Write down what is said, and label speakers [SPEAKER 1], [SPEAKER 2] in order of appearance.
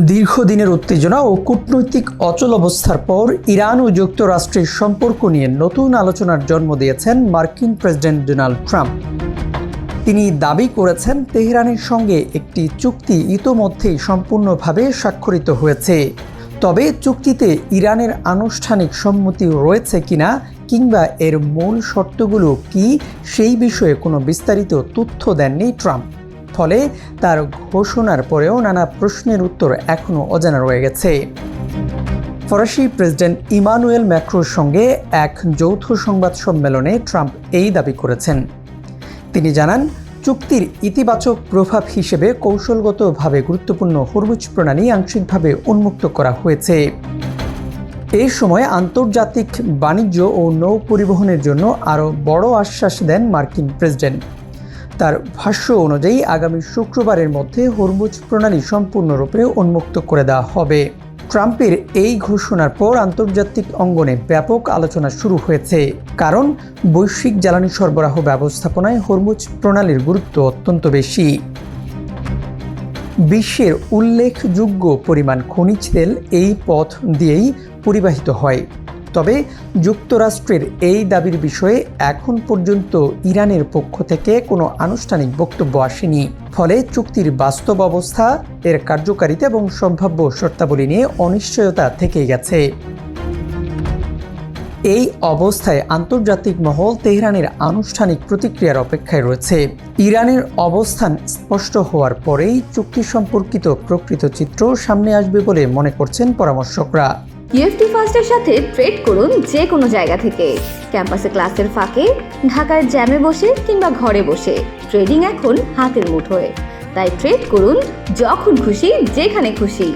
[SPEAKER 1] দীর্ঘদিনের উত্তেজনা ও কূটনৈতিক অচল অবস্থার পর ইরান ও যুক্তরাষ্ট্রের সম্পর্ক নিয়ে নতুন আলোচনার জন্ম দিয়েছেন মার্কিন প্রেসিডেন্ট ডোনাল্ড ট্রাম্প। তিনি দাবি করেছেন তেহরানের সঙ্গে একটি চুক্তি ইতোমধ্যেই সম্পূর্ণভাবে স্বাক্ষরিত হয়েছে, তবে চুক্তিতে ইরানের আনুষ্ঠানিক সম্মতি রয়েছে কিনা কিংবা এর মূল শর্তগুলো কি সেই বিষয়ে কোনো বিস্তারিত তথ্য দেননি ট্রাম্প। ফলে তার ঘোষণার পরেও নানা প্রশ্নের উত্তর এখনও অজানা রয়ে গেছে। ফরাসি প্রেসিডেন্ট ইমানুয়েল ম্যাক্রোর সঙ্গে এক যৌথ সংবাদ সম্মেলনে ট্রাম্প এই দাবি করেছেন। তিনি জানান, চুক্তির ইতিবাচক প্রভাব হিসেবে কৌশলগতভাবে গুরুত্বপূর্ণ হরমুজ প্রণালী আংশিকভাবে উন্মুক্ত করা হয়েছে। এই সময় আন্তর্জাতিক বাণিজ্য ও নৌ পরিবহনের জন্য আরও বড় আশ্বাস দেন মার্কিন প্রেসিডেন্ট। তার ভাষ্য অনুযায়ী আগামী শুক্রবারের মধ্যে হরমুজ প্রণালী সম্পূর্ণরূপে উন্মুক্ত করে দেওয়া হবে। ট্রাম্পের এই ঘোষণার পর আন্তর্জাতিক অঙ্গনে ব্যাপক আলোচনা শুরু হয়েছে, কারণ বৈশ্বিক জ্বালানি সরবরাহ ব্যবস্থাপনায় হরমুজ প্রণালীর গুরুত্ব অত্যন্ত বেশি। বিশ্বের উল্লেখযোগ্য পরিমাণ খনিজ তেল এই পথ দিয়েই পরিবাহিত হয়। তবে যুক্তরাষ্ট্রের এই দাবির বিষয়ে এখন পর্যন্ত ইরানের পক্ষ থেকে কোনো আনুষ্ঠানিক বক্তব্য আসেনি। ফলে চুক্তির বাস্তব অবস্থা, এর কার্যকারিতা এবং সম্ভাব্য শর্তাবলী নিয়ে অনিশ্চয়তা থেকেই গেছে। এই অবস্থায় আন্তর্জাতিক মহল তেহরানের আনুষ্ঠানিক প্রতিক্রিয়ার অপেক্ষায় রয়েছে। ইরানের অবস্থান স্পষ্ট হওয়ার পরেই চুক্তি সম্পর্কিত প্রকৃত চিত্র সামনে আসবে বলে মনে করছেন পরামর্শকরা।
[SPEAKER 2] ইএফটি ফার্স্টের সাথে ট্রেড করুন যে কোনো জায়গা থেকে। ক্যাম্পাসে ক্লাসের ফাঁকে, ঢাকার জ্যামে বসে কিংবা ঘরে বসে, ট্রেডিং এখন হাতের মুঠোয়। তাই ট্রেড করুন যখন খুশি, যেখানে খুশি।